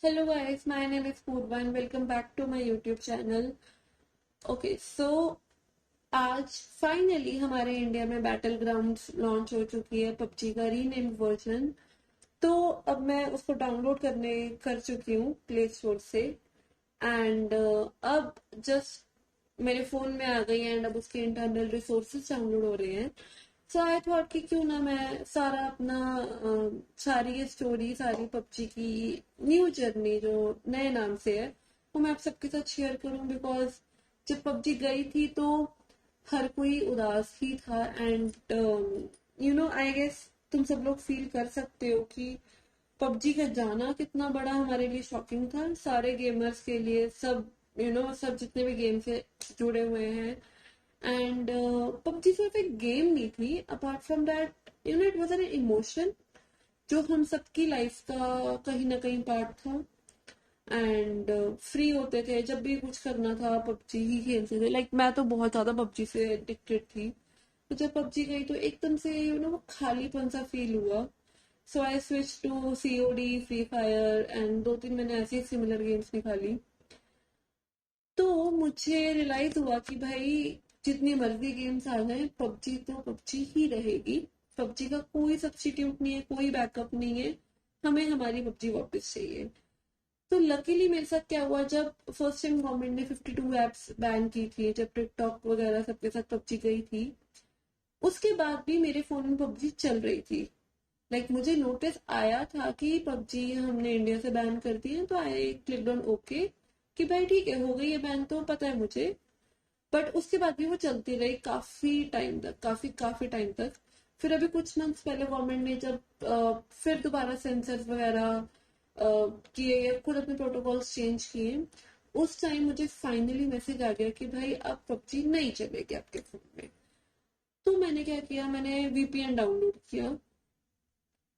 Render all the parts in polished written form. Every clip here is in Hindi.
Hello guys, my name is Purva and welcome back to my YouTube channel. Okay, so आज फाइनली हमारे इंडिया में बैटल ग्राउंड्स लॉन्च हो चुकी है पबजी का रीनेम्ड वर्जन। तो अब मैं उसको डाउनलोड करने कर चुकी हूँ प्ले स्टोर से एंड अब जस्ट मेरे फोन में आ गई है एंड अब उसके इंटरनल रिसोर्सेज डाउनलोड हो रहे हैं। सो आई थॉट कि क्यों ना मैं सारा अपना सारी ये स्टोरी सारी पबजी की न्यू जर्नी जो नए नाम से है वो मैं आप सबके साथ शेयर करूं बिकॉज जब पबजी गई थी तो हर कोई उदास ही था एंड आई गेस तुम सब लोग फील कर सकते हो कि पबजी का जाना कितना बड़ा हमारे लिए शॉकिंग था, सारे गेमर्स के लिए। सब सब जितने भी गेम से जुड़े हुए हैं एंड पबजी सिर्फ एक गेम नहीं थी, apart from that it was an emotion जो हम सबकी लाइफ का कहीं ना कहीं पार्ट था। एंड फ्री होते थे, जब भी कुछ करना था पबजी ही खेलते थे। लाइक मैं तो बहुत ज्यादा पबजी से एडिक्टेड थी। तो जब पबजी गई तो एकदम से वो खालीपन सा फील हुआ। So I switch to COD, Free Fire and दो तीन मैंने ऐसी सिमिलर गेम्स निकाली। तो मुझे रियलाइज हुआ कि भाई जितनी मर्जी गेम्स आ जाए पबजी तो पबजी ही रहेगी। पबजी का कोई सब्स्टिट्यूट नहीं है, कोई बैकअप नहीं है। हमें हमारी पबजी वापस चाहिए। तो लकीली मेरे साथ क्या हुआ, जब फर्स्ट टाइम गवर्नमेंट ने 52 एप्स बैन की थी, जब टिकटॉक वगैरह सबके साथ पबजी गई थी, उसके बाद भी मेरे फोन में पबजी चल रही थी। लाइक मुझे नोटिस आया था कि पबजी हमने इंडिया से बैन कर दी है, तो आई क्लिक ऑन ओके कि भाई ठीक है, हो गई है बैन तो पता है मुझे। बट उसके बाद भी वो चलती रही काफी टाइम तक, काफी काफी टाइम तक। फिर अभी कुछ मंथ्स पहले गवर्नमेंट ने जब फिर दोबारा सेंसर वगैरह किए, खुद अपने प्रोटोकॉल्स चेंज किए, उस टाइम मुझे फाइनली मैसेज आ गया कि भाई अब पबजी नहीं चलेगी आपके फोन में। तो मैंने क्या किया, मैंने वीपीएन डाउनलोड किया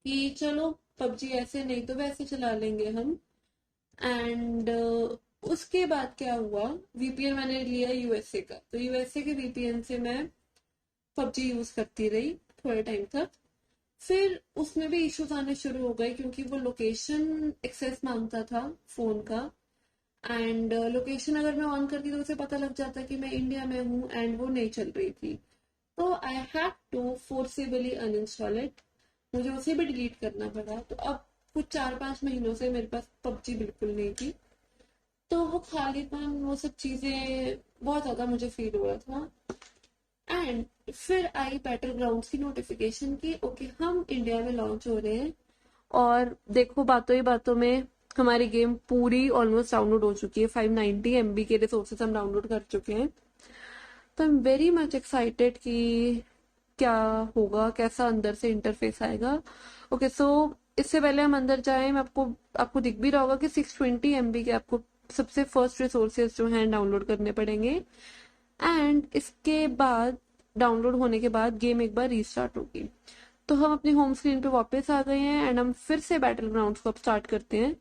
कि चलो पबजी ऐसे नहीं तो वैसे चला लेंगे हम। एंड उसके बाद क्या हुआ, वीपीएन मैंने लिया यूएसए का, तो यूएसए के वीपीएन से मैं पबजी यूज करती रही थोड़े टाइम तक। फिर उसमें भी इश्यूज आने शुरू हो गए क्योंकि वो लोकेशन एक्सेस मांगता था फोन का। एंड लोकेशन अगर मैं ऑन करती तो उसे पता लग जाता कि मैं इंडिया में हूँ एंड वो नहीं चल रही थी। तो I had to forcibly uninstall it. मुझे उसे भी डिलीट करना पड़ा। तो अब कुछ 4-5 महीनों से मेरे पास पबजी बिल्कुल नहीं थी। तो वो खालीपन, वो सब चीजें बहुत ज्यादा मुझे फील हुआ था। एंड फिर आई बैटल ग्राउंड्स की नोटिफिकेशन की ओके हम इंडिया में लॉन्च हो रहे हैं। और देखो बातों ही बातों में हमारी गेम पूरी ऑलमोस्ट डाउनलोड हो चुकी है, 590 MB के रिसोर्सेज हम डाउनलोड कर चुके हैं। तो I am very much excited कि क्या होगा, कैसा अंदर से इंटरफेस आएगा। ओके सो इससे पहले हम अंदर जाएं, मैं आपको आपको दिख भी रहा होगा कि 620 MB के आपको सबसे फर्स्ट रिसोर्सेज जो हैं डाउनलोड करने पड़ेंगे। एंड इसके बाद डाउनलोड होने के बाद गेम एक बार रीस्टार्ट होगी। तो हम अपनी होम स्क्रीन पे वापस आ गए हैं एंड हम फिर से बैटल ग्राउंड्स को अब स्टार्ट करते हैं,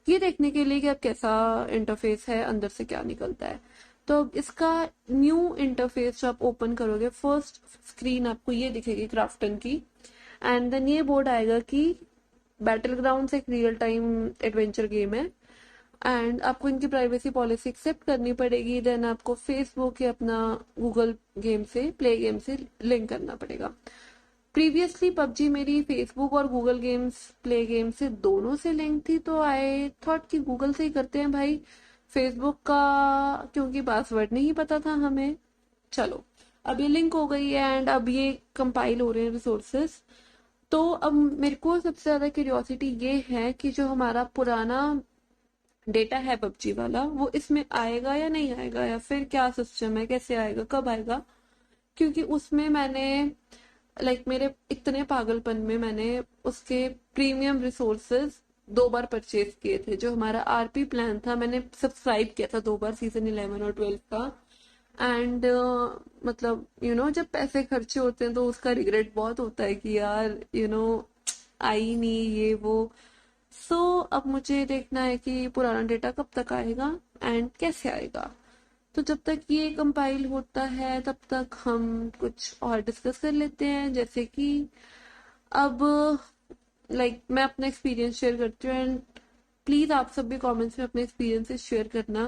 ये देखने के लिए कि अब कैसा इंटरफेस है, अंदर से क्या निकलता है। तो अब इसका न्यू इंटरफेस जो आप ओपन करोगे, फर्स्ट स्क्रीन आपको ये दिखेगी क्राफ्टन की। एंड देन ये बोर्ड आएगा कि बैटल ग्राउंड्स एक रियल टाइम एडवेंचर गेम है एंड आपको इनकी प्राइवेसी पॉलिसी एक्सेप्ट करनी पड़ेगी। देन आपको फेसबुक या अपना गूगल गेम से, प्ले गेम से लिंक करना पड़ेगा। प्रीवियसली पबजी मेरी फेसबुक और गूगल गेम्स, प्ले गेम से दोनों से लिंक थी, तो आई थॉट कि गूगल से ही करते हैं भाई, फेसबुक का क्योंकि पासवर्ड नहीं पता था हमें। चलो अब ये लिंक हो गई है एंड अब ये कंपाइल हो रहे हैं रिसोर्सेस। तो अब मेरे को सबसे ज्यादा क्यूरियोसिटी ये है कि जो हमारा पुराना डेटा है पबजी वाला, वो इसमें आएगा या नहीं आएगा, या फिर क्या सिस्टम है, कैसे आएगा, कब आएगा। क्योंकि उसमें मैंने मेरे इतने पागलपन में मैंने उसके प्रीमियम रिसोर्सेज 2 बार परचेज किए थे। जो हमारा आरपी प्लान था मैंने सब्सक्राइब किया था 2 बार, सीजन 11 और 12 का। एंड मतलब जब पैसे खर्चे होते हैं तो उसका रिग्रेट बहुत होता है कि यार आई नहीं ये वो। सो अब मुझे देखना है कि पुराना डेटा कब तक आएगा एंड कैसे आएगा। तो जब तक ये कंपाइल होता है तब तक हम कुछ और डिस्कस कर लेते हैं, जैसे कि अब मैं अपना एक्सपीरियंस शेयर करती हूँ। एंड प्लीज आप सब भी कमेंट्स में अपने एक्सपीरियंसेस शेयर करना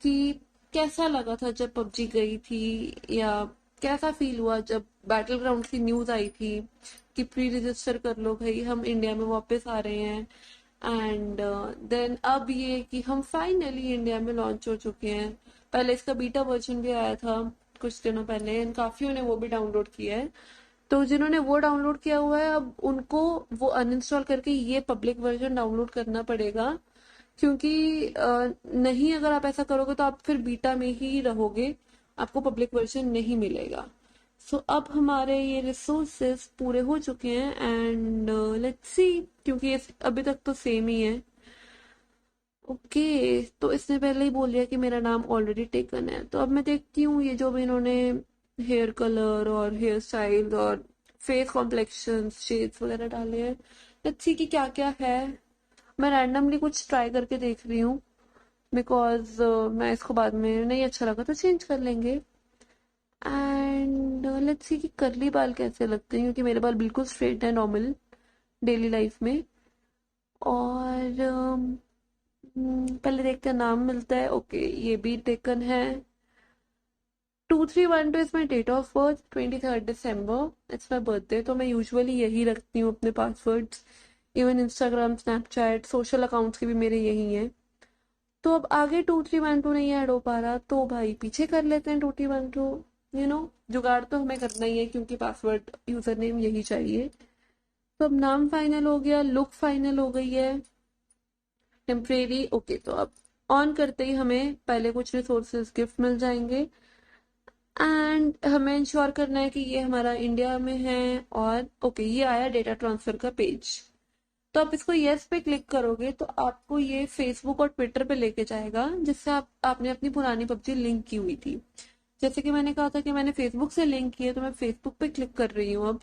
कि कैसा लगा था जब पबजी गई थी, या कैसा फील हुआ जब बैटल ग्राउंड की न्यूज आई थी कि प्री रजिस्टर कर लो भाई, हम इंडिया में वापस आ रहे हैं। एंड देन अब ये कि हम फाइनली इंडिया में लॉन्च हो चुके हैं। पहले इसका बीटा वर्जन भी आया था कुछ दिनों पहले, एंड काफियों ने वो भी डाउनलोड किया है। तो जिन्होंने वो डाउनलोड किया हुआ है, अब उनको वो अनइंस्टॉल करके ये पब्लिक वर्जन डाउनलोड करना पड़ेगा, क्योंकि नहीं, अगर आप ऐसा करोगे तो आप फिर बीटा में ही रहोगे, आपको पब्लिक वर्जन नहीं मिलेगा। सो अब हमारे ये रिसोर्सेस पूरे हो चुके हैं, एंड लेट्स सी, क्योंकि ये अभी तक तो सेम ही है। ओके, तो इसने पहले ही बोल दिया कि मेरा नाम ऑलरेडी टेकन है। तो अब मैं देखती हूँ ये जो भी इन्होंने हेयर कलर और हेयर स्टाइल और फेस कॉम्प्लेक्शन शेड्स वगैरह डाले हैं, लेट्स सी कि क्या क्या है। मैं रैंडमली कुछ ट्राई करके देख रही हूँ, बिकॉज मैं इसको बाद में नहीं अच्छा लगा तो चेंज कर लेंगे। एंड लेट्स सी कि करली बाल कैसे लगते हैं, क्योंकि मेरे बाल बिल्कुल स्ट्रेट है नॉर्मल डेली लाइफ में। और पहले देखते हैं नाम मिलता है। ओके, ये भी टेकन है। 2312 is my date of birth, 23rd December it's my birthday. तो मैं यूजुअली यही रखती हूँ अपने passwords, even Instagram Snapchat social accounts के भी मेरे यही हैं। तो अब आगे 2312 नहीं ऐड हो पा रहा, तो भाई पीछे कर लेते हैं 2312। जुगाड़ तो हमें करना ही है, क्योंकि पासवर्ड यूजर नेम यही चाहिए। तो अब नाम फाइनल हो गया, लुक फाइनल हो गई है, टेम्परेरी। ओके, तो अब ऑन करते ही हमें पहले कुछ रिसोर्सेज गिफ्ट मिल जाएंगे, एंड हमें इंश्योर करना है कि ये हमारा इंडिया में है। और ओके, ये आया डेटा ट्रांसफर का पेज। तो आप इसको यस पे क्लिक करोगे तो आपको ये फेसबुक और ट्विटर पे लेके जाएगा, जिससे आपने अपनी पुरानी पबजी लिंक की हुई थी। जैसे कि मैंने कहा था कि मैंने फेसबुक से लिंक किया, तो मैं फेसबुक पे क्लिक कर रही हूँ अब,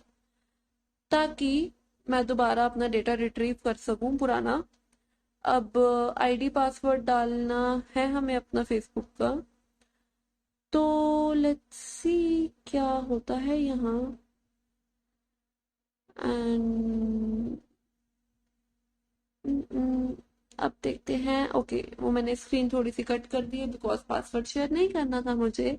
ताकि मैं दोबारा अपना डेटा रिट्रीव कर सकूं पुराना। अब आईडी पासवर्ड डालना है हमें अपना फेसबुक का। तो लेट्स सी क्या होता है यहाँ। एंड अब देखते हैं। ओके, वो मैंने स्क्रीन थोड़ी सी कट कर दी है, बिकॉज पासवर्ड शेयर नहीं करना था मुझे।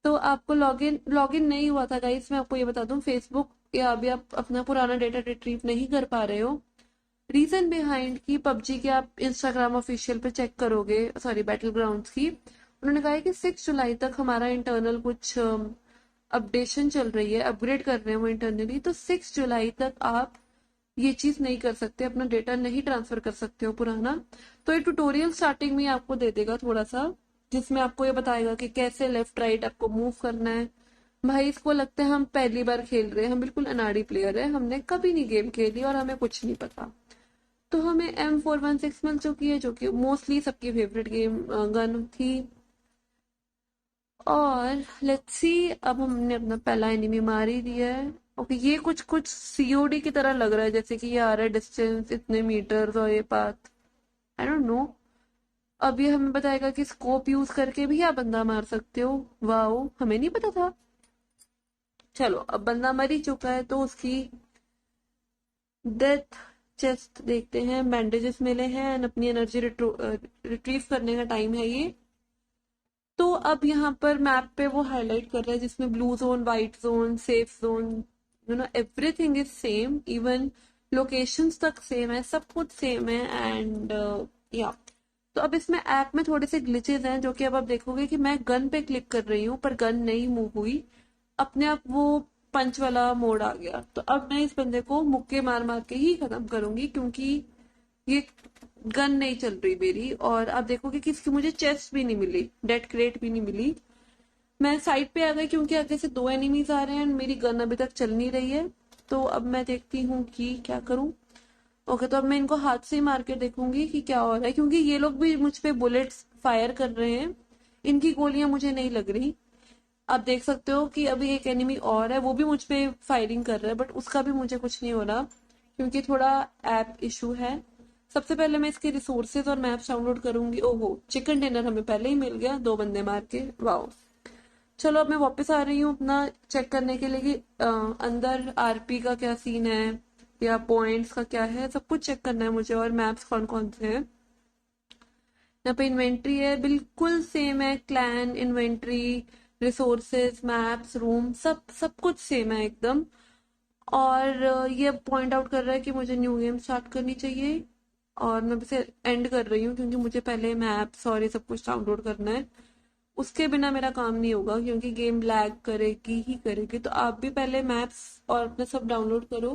तो आपको लॉगिन नहीं हुआ था गाइस, मैं आपको ये बता दूं, फेसबुक या अभी आप अपना पुराना डेटा रिट्रीव नहीं कर पा रहे हो। रीजन बिहाइंड कि पबजी के आप इंस्टाग्राम ऑफिशियल पे चेक करोगे, सॉरी बैटल ग्राउंड्स की, उन्होंने कहा है कि 6 जुलाई तक हमारा इंटरनल कुछ अपडेशन चल रही है, अपग्रेड कर रहे हैं वो इंटरनली। तो 6 जुलाई तक आप ये चीज नहीं कर सकते, अपना डेटा नहीं ट्रांसफर कर सकते हो पुराना। तो ये ट्यूटोरियल स्टार्टिंग में आपको दे देगा थोड़ा सा, जिसमें आपको ये बताएगा कि कैसे लेफ्ट राइट आपको मूव करना है। भाई इसको लगता है हम पहली बार खेल रहे हैं, हम बिल्कुल अनाड़ी प्लेयर है, हमने कभी नहीं गेम खेली और हमें कुछ नहीं पता। तो हमें M416 मिल चुकी है, जो कि मोस्टली सबकी फेवरेट गेम गन थी। और लेट्स सी, अब हमने अपना पहला एनिमी मार ही दिया है। ओके, ये कुछ कुछ सीओडी की तरह लग रहा है, जैसे कि ये आ रहा है डिस्टेंस इतने मीटर्स और ये पाथ, आई डोंट नो। अब ये हमें बताएगा कि स्कोप यूज करके भी आप बंदा मार सकते हो। वाओ, हमें नहीं पता था। चलो, अब बंदा मर ही चुका है तो उसकी डेथ चेस्ट देखते हैं। बैंडेजेस मिले हैं एंड अपनी एनर्जी रिट्रीव करने का टाइम है ये। तो अब यहाँ पर मैप पे वो हाईलाइट कर रहा है, जिसमें blue zone, white zone, safe zone, everything is same, even locations तक सेम है, सब कुछ सेम है। एंड या तो अब इसमें ऐप में थोड़े से ग्लिचेस हैं, जो कि अब आप देखोगे कि मैं गन पे क्लिक कर रही हूँ पर गन नहीं मूव हुई, अपने आप वो पंच वाला मोड आ गया। तो अब मैं इस बंदे को मुक्के मार मार के ही खत्म करूंगी, क्योंकि ये गन नहीं चल रही मेरी। और आप देखोगे कि इसकी मुझे चेस्ट भी नहीं मिली, डेड क्रेट भी नहीं मिली। मैं साइड पे आ गई, क्योंकि आगे से 2 एनिमीज आ रहे हैं, मेरी गन अभी तक चल नहीं रही है। तो अब मैं देखती हूँ कि क्या करूं। ओके, तो अब मैं इनको हाथ से ही मार के देखूंगी कि क्या हो रहा है, क्योंकि ये लोग भी मुझ पे बुलेट्स फायर कर रहे हैं, इनकी गोलियां मुझे नहीं लग रही। आप देख सकते हो कि अभी एक एनिमी और है, वो भी मुझ पे फायरिंग कर रहा है, बट उसका भी मुझे कुछ नहीं हो रहा, क्योंकि थोड़ा ऐप इशू है। सबसे पहले मैं इसके रिसोर्सेज और मैप्स डाउनलोड करूंगी। ओहो, चिकन डिनर हमें पहले ही मिल गया 2 बंदे मार के, वाओ। चलो, अब मैं वापस आ रही हूँ अपना चेक करने के लिए कि अंदर आरपी का क्या सीन है, या पॉइंट्स का क्या है, सब कुछ चेक करना है मुझे, और मैप्स कौन कौन से हैं। यहाँ पे इन्वेंट्री है, बिल्कुल सेम है, clan, inventory, resources, maps, room, सब सब कुछ सेम है एकदम। और ये पॉइंट आउट कर रहा है कि मुझे न्यू गेम स्टार्ट करनी चाहिए, और मैं इसे एंड कर रही हूँ क्योंकि मुझे पहले मैप्स और ये सब कुछ डाउनलोड करना है। उसके बिना मेरा काम नहीं होगा क्योंकि गेम लैग करेगी ही करेगी। तो आप भी पहले मैप्स और अपना सब डाउनलोड करो,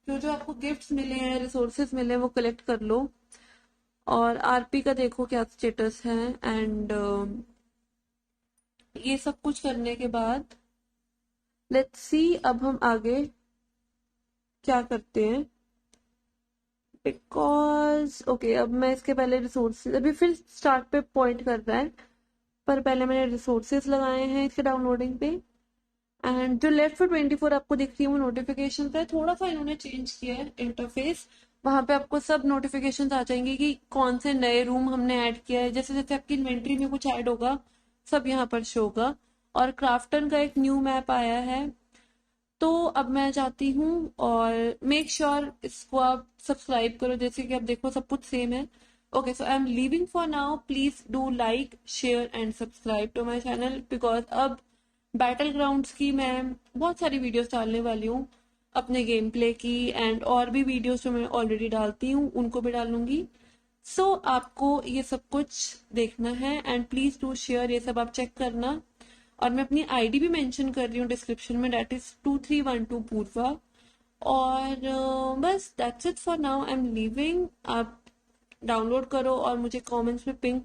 जो जो आपको गिफ्ट्स मिले हैं, रिसोर्सेज मिले हैं, वो कलेक्ट कर लो। और आरपी का देखो क्या स्टेटस है। एंड ये सब कुछ करने के बाद लेट्स सी अब हम आगे क्या करते हैं। बिकॉज ओके, अब मैं इसके पहले रिसोर्सेज, अभी फिर स्टार्ट पे पॉइंट कर रहा है, पर पहले मैंने रिसोर्सेज लगाए हैं इसके डाउनलोडिंग पे। एंड जो लेफ्ट फॉर 24 आपको दिख रही है वो नोटिफिकेशन है, थोड़ा सा इन्होंने चेंज किया है इंटरफेस। वहां पे आपको सब नोटिफिकेशंस आ जाएंगे कि कौन से नए रूम हमने ऐड किया है, जैसे जैसे आपकी इन्वेंट्री में कुछ ऐड होगा सब यहाँ पर शो होगा। और क्राफ्टन का एक न्यू मैप आया है, तो अब मैं जाती हूँ। और मेक श्योर इसको आप सब्सक्राइब करो, जैसे कि आप देखो सब कुछ सेम है। Okay, so I am leaving for now, please do like, share and subscribe to my channel, because अब बैटल ग्राउंड्स की मैं बहुत सारी वीडियोस डालने वाली हूँ, अपने गेम प्ले की, एंड और भी वीडियोस जो मैं ऑलरेडी डालती हूँ उनको भी डालूंगी। सो आपको ये सब कुछ देखना है, एंड प्लीज डू शेयर, ये सब आप चेक करना। और मैं अपनी आईडी भी मेंशन कर रही हूँ डिस्क्रिप्शन में, डेट इज 2312 पूर्वा। और बस that's it for now, I am leaving. आप डाउनलोड करो और मुझे कमेंट्स में पिंक